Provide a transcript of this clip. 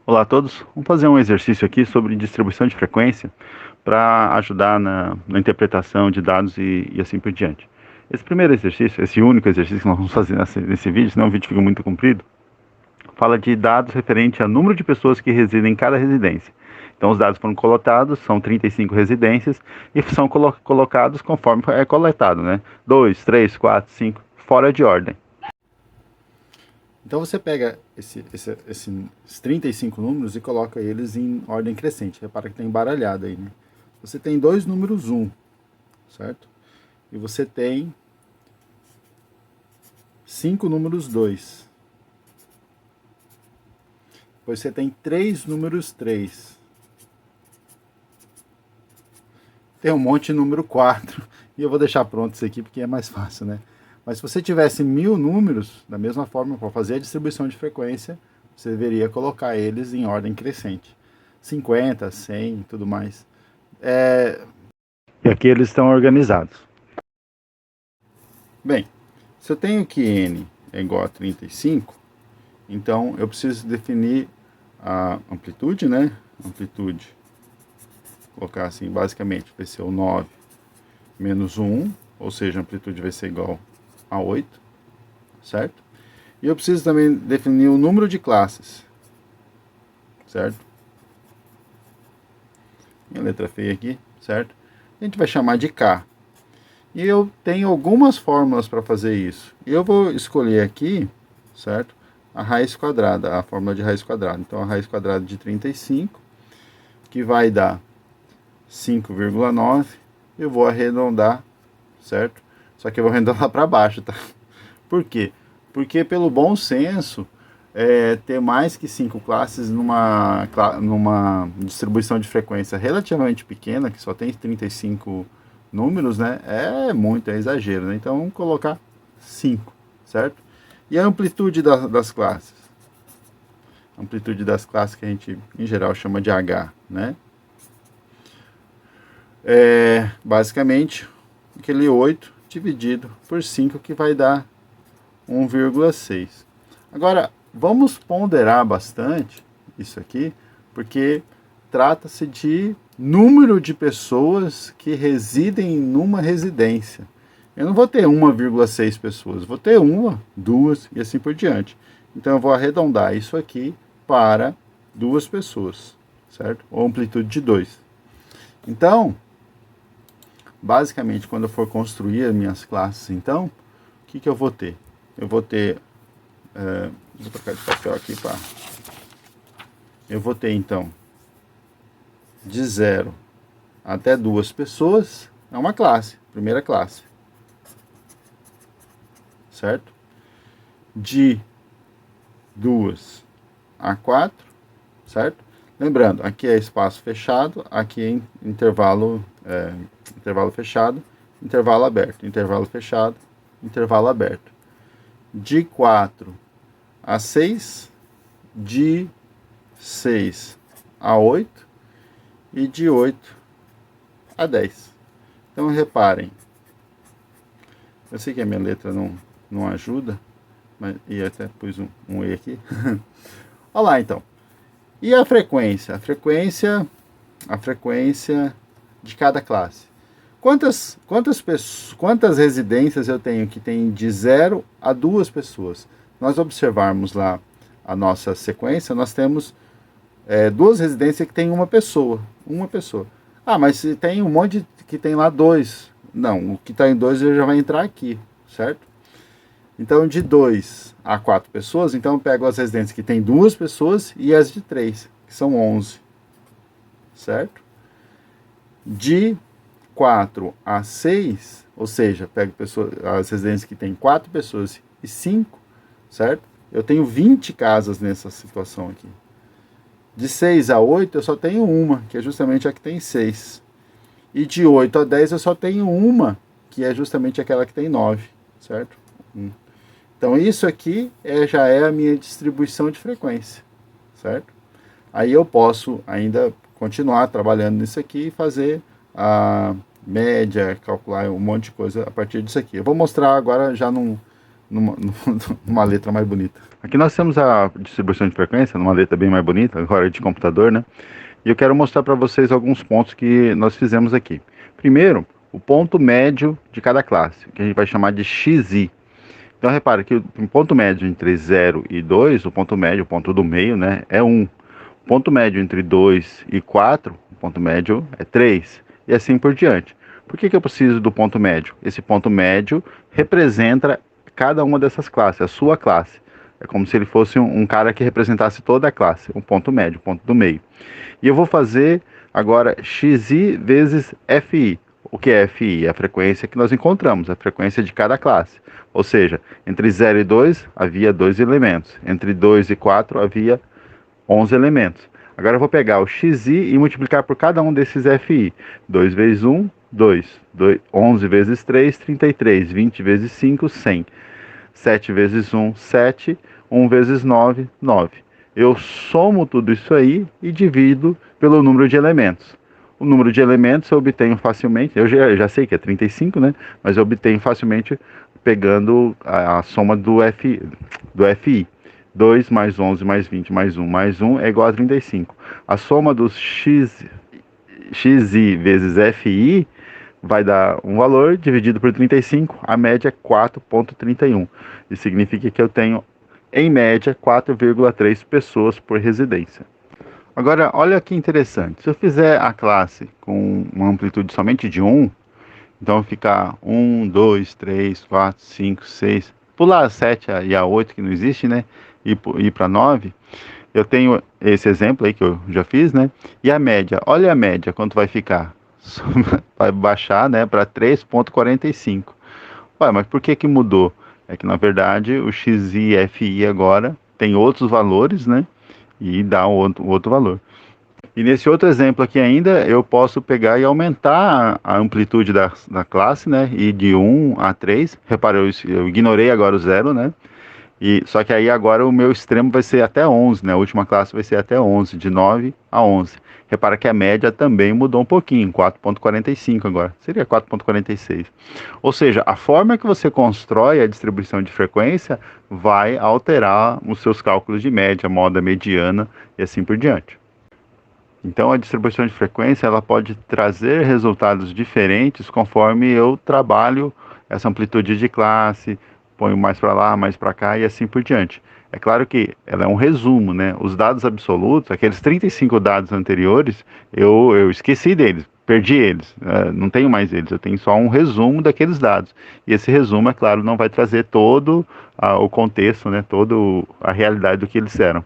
Olá a todos, vamos fazer um exercício aqui sobre distribuição de frequência para ajudar na interpretação de dados e assim por diante. Esse primeiro exercício, esse único exercício que nós vamos fazer nesse vídeo, senão o vídeo fica muito comprido, fala de dados referente ao número de pessoas que residem em cada residência. Então os dados foram coletados, são 35 residências, e são colocados conforme é coletado, né? 2, 3, 4, 5, fora de ordem. Então você pega esses 35 números e coloca eles em ordem crescente. Repara que está embaralhado aí, né? Você tem dois números 1, certo? E você tem 5 números 2. Depois você tem 3 números 3. Tem um monte de número 4. E eu vou deixar pronto isso aqui porque é mais fácil, né? Mas se você tivesse 1000 números, da mesma forma, para fazer a distribuição de frequência, você deveria colocar eles em ordem crescente. 50, 100 e tudo mais. E aqui eles estão organizados. Bem, se eu tenho que n é igual a 35, então eu preciso definir a amplitude, né? Amplitude, colocar assim, basicamente, vai ser o 9 menos o 1, ou seja, a amplitude vai ser igual a 8, certo? E eu preciso também definir o número de classes, certo? Minha letra feia aqui, certo? A gente vai chamar de K. E eu tenho algumas fórmulas para fazer isso. E eu vou escolher aqui, certo? A raiz quadrada, a fórmula de raiz quadrada. Então, a raiz quadrada de 35, que vai dar 5,9. Eu vou arredondar, certo? Só que eu vou arredondar para baixo, tá? Por quê? Porque pelo bom senso, ter mais que 5 classes numa distribuição de frequência relativamente pequena, que só tem 35 números, né? É muito, é exagero, né? Então vamos colocar 5, certo? E a amplitude das classes? A amplitude das classes que a gente, em geral, chama de H, né? Basicamente, aquele 8 dividido por 5, que vai dar 1,6. Agora, vamos ponderar bastante isso aqui, porque trata-se de número de pessoas que residem numa residência. Eu não vou ter 1,6 pessoas, vou ter 1, 2 e assim por diante. Então, eu vou arredondar isso aqui para 2 pessoas, certo? Ou amplitude de 2. Então, basicamente, quando eu for construir as minhas classes, então, o que eu vou ter? Eu vou ter... vou trocar de papel aqui para... Eu vou ter, então, de 0 até 2 pessoas, é uma classe, primeira classe. Certo? De 2 a 4, certo? Lembrando, aqui é espaço fechado, aqui é intervalo fechado, intervalo aberto, intervalo fechado, intervalo aberto. De 4 a 6, de 6 a 8 e de 8 a 10. Então, reparem, eu sei que a minha letra não ajuda, mas, e até pus um E aqui. Olha lá, então. E a frequência? A frequência de cada classe. Quantas residências eu tenho que tem de 0 a 2 pessoas? Nós observarmos lá a nossa sequência, nós temos 2 residências que tem uma pessoa. Ah, mas se tem um monte que tem lá 2. Não, o que está em 2 já vai entrar aqui, certo? Então, de 2 a 4 pessoas, então eu pego as residências que tem 2 pessoas e as de 3, que são 11, certo? De 4 a 6, ou seja, pego as residências que tem 4 pessoas e 5, certo? Eu tenho 20 casas nessa situação aqui. De 6 a 8, eu só tenho uma, que é justamente a que tem 6. E de 8 a 10, eu só tenho uma, que é justamente aquela que tem 9, certo? Então, isso aqui já é a minha distribuição de frequência, certo? Aí eu posso ainda continuar trabalhando nisso aqui e fazer a média, calcular um monte de coisa a partir disso aqui. Eu vou mostrar agora já numa letra mais bonita. Aqui nós temos a distribuição de frequência numa letra bem mais bonita, agora de computador, né? E eu quero mostrar para vocês alguns pontos que nós fizemos aqui. Primeiro, o ponto médio de cada classe, que a gente vai chamar de xi. Então repara que o ponto médio entre 0 e 2, o ponto médio, o ponto do meio, né, é 1. O ponto médio entre 2 e 4, o ponto médio é 3. E assim por diante. Por que eu preciso do ponto médio? Esse ponto médio representa cada uma dessas classes, a sua classe. É como se ele fosse um cara que representasse toda a classe, um ponto médio, ponto do meio. E eu vou fazer agora xi vezes fi. O que é fi? É a frequência que nós encontramos, a frequência de cada classe. Ou seja, entre 0 e 2 havia 2 elementos, entre 2 e 4 havia 11 elementos. Agora eu vou pegar o xi e multiplicar por cada um desses fi. 2 vezes 1, 2. 11 vezes 3, 33. 20 vezes 5, 100. 7 vezes 1, 7. 1 vezes 9, 9. Eu somo tudo isso aí e divido pelo número de elementos. O número de elementos eu obtenho facilmente, eu já sei que é 35, né? Mas eu obtenho facilmente pegando a soma do FI. 2 mais 11 mais 20 mais 1 é igual a 35. A soma dos xi vezes FI vai dar um valor dividido por 35, a média é 4,31. Isso significa que eu tenho, em média, 4,3 pessoas por residência. Agora, olha que interessante. Se eu fizer a classe com uma amplitude somente de 1, então ficar 1, 2, 3, 4, 5, 6, pular a 7 e a 8, que não existe, né? E ir para 9, eu tenho esse exemplo aí que eu já fiz, né? E a média, olha a média, quanto vai ficar? Vai baixar, né, para 3,45. Ué, mas por que mudou? É que, na verdade, o xi e fi agora tem outros valores, né? E dá outro valor. E nesse outro exemplo aqui ainda, eu posso pegar e aumentar a amplitude da classe, né? E de 1 a 3. Repara, eu ignorei agora o 0, né? Só que aí agora o meu extremo vai ser até 11, né? A última classe vai ser até 11, de 9 a 11. Repara que a média também mudou um pouquinho, 4,45 agora. Seria 4,46. Ou seja, a forma que você constrói a distribuição de frequência vai alterar os seus cálculos de média, moda, mediana e assim por diante. Então a distribuição de frequência ela pode trazer resultados diferentes conforme eu trabalho essa amplitude de classe, ponho mais para lá, mais para cá e assim por diante. É claro que ela é um resumo, né? Os dados absolutos, aqueles 35 dados anteriores, eu esqueci deles, perdi eles, não tenho mais eles, eu tenho só um resumo daqueles dados. E esse resumo, é claro, não vai trazer todo o contexto, né? Toda a realidade do que eles eram.